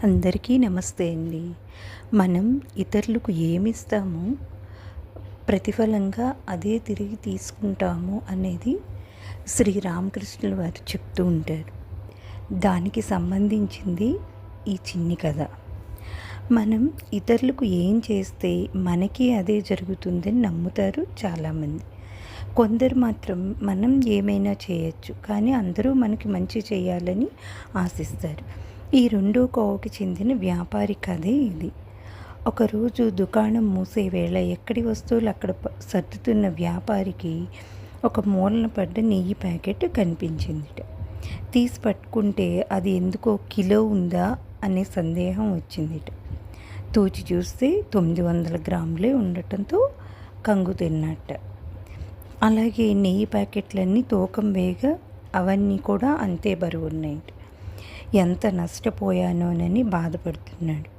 అందరికీ నమస్తే అండి. మనం ఇతరులకు ఏమిస్తామో ప్రతిఫలంగా అదే తిరిగి తీసుకుంటాము అనేది శ్రీరామకృష్ణుల వారు చెప్తూ ఉంటారు. దానికి సంబంధించింది ఈ చిన్ని కథ. మనం ఇతరులకు ఏం చేస్తే మనకి అదే జరుగుతుందని నమ్ముతారు చాలామంది. కొందరు మాత్రం మనం ఏమైనా చేయొచ్చు, కానీ అందరూ మనకి మంచి చేయాలని ఆశిస్తారు. ఈ రెండో కోవకి చెందిన వ్యాపారి కథే ఇది. ఒకరోజు దుకాణం మూసే వేళ ఎక్కడి వస్తువులు అక్కడ సర్దుతున్న వ్యాపారికి ఒక మూలన పడ్డ నెయ్యి ప్యాకెట్ కనిపించిందిట. తీసి పట్టుకుంటే అది ఎందుకో కిలో ఉందా అనే సందేహం వచ్చిందిట. తూచి చూస్తే 900 గ్రాములే ఉండటంతో కంగు తిన్నట్ట. అలాగే నెయ్యి ప్యాకెట్లన్నీ తూకం వేగా అవన్నీ కూడా అంతే బరువు ఉన్నాయి. ఎంత నష్టపోయానోనని బాధపడుతున్నాడు.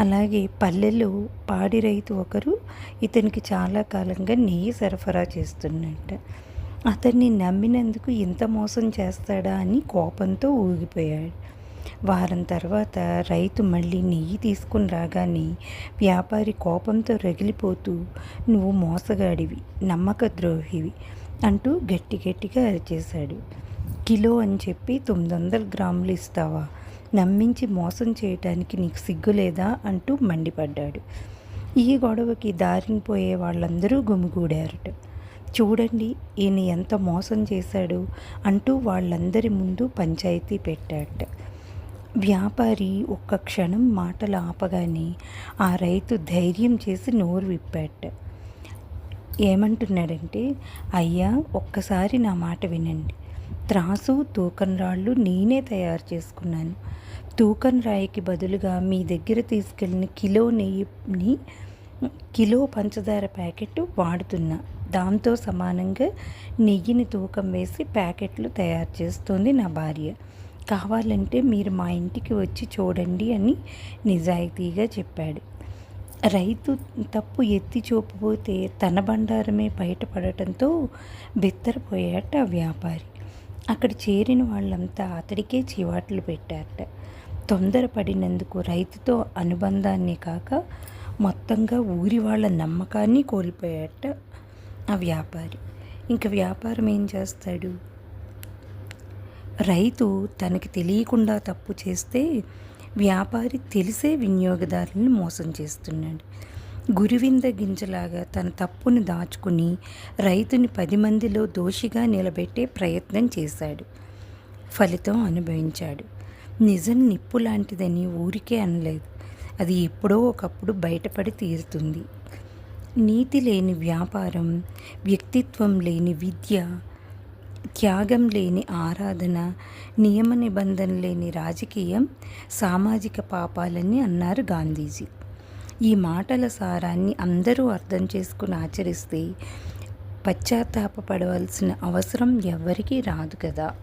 అలాగే పల్లెలో పాడి రైతు ఒకరు ఇతనికి చాలా కాలంగా నెయ్యి సరఫరా చేస్తున్నట్ట. అతన్ని నమ్మినందుకు ఇంత మోసం చేస్తాడా అని కోపంతో ఊగిపోయాడు. వారం తర్వాత రైతు మళ్ళీ నెయ్యి తీసుకుని రాగానే వ్యాపారి కోపంతో రగిలిపోతూ, "నువ్వు మోసగాడివి, నమ్మక ద్రోహివి" అంటూ గట్టిగా అరిచేశాడు. "కిలో అని చెప్పి 900 గ్రాములు ఇస్తావా? నమ్మించి మోసం చేయటానికి నీకు సిగ్గులేదా?" అంటూ మండిపడ్డాడు. ఈ గొడవకి దారిన పోయే వాళ్ళందరూ గుమిగూడారట. "చూడండి, ఈయన ఎంత మోసం చేశాడు" అంటూ వాళ్ళందరి ముందు పంచాయతీ పెట్టాడట. వ్యాపారి ఒక్క క్షణం మాటలు ఆపగానే ఆ రైతు ధైర్యం చేసి నోరు విప్పాడట. ఏమంటున్నాడంటే, "అయ్యా, ఒక్కసారి నా మాట వినండి. త్రాసు, తూకం రాళ్ళు నేనే తయారు చేసుకున్నాను. తూకం రాయికి బదులుగా మీ దగ్గర తీసుకెళ్ళిన కిలో నెయ్యిని కిలో పంచదార ప్యాకెట్ వాడుతున్నా. దాంతో సమానంగా నెయ్యిని తూకం వేసి ప్యాకెట్లు తయారు చేస్తోంది నా భార్య. కావాలంటే మీరు మా ఇంటికి వచ్చి చూడండి" అని నిజాయితీగా చెప్పాడు. రైతు తప్పు ఎత్తి చూపబోతే తన బండారమే బయటపడటంతో బిత్తరపోయాట ఆ వ్యాపారి. అక్కడ చేరిన వాళ్ళంతా అతడికే చివాట్లు పెట్టారట. తొందరపడినందుకు రైతుతో అనుబంధాన్ని కాక మొత్తంగా ఊరి వాళ్ళ నమ్మకాన్ని కోల్పోయాట ఆ వ్యాపారి. ఇంక వ్యాపారం ఏం చేస్తాడు? రైతు తనకి తెలియకుండా తప్పు చేస్తే వ్యాపారి తెలిసే వినియోగదారులను మోసం చేస్తున్నాడు. గురివింద గింజలాగా తన తప్పును దాచుకుని రైతుని 10 మందిలో దోషిగా నిలబెట్టే ప్రయత్నం చేశాడు. ఫలితం అనుభవించాడు. నిజం నిప్పు లాంటిదని ఊరికే అనలేదు. అది ఎప్పుడో ఒకప్పుడు బయటపడి తీరుతుంది. నీతి లేని వ్యాపారం, వ్యక్తిత్వం లేని విద్య, త్యాగం లేని ఆరాధన, నియమ నిబంధన లేని రాజకీయం సామాజిక పాపాలని అన్నారు గాంధీజీ. ఈ మాటల సారాన్ని అందరూ అర్థం చేసుకుని ఆచరిస్తే పశ్చాత్తాపపడవలసిన అవసరం ఎవ్వరికీ రాదు కదా.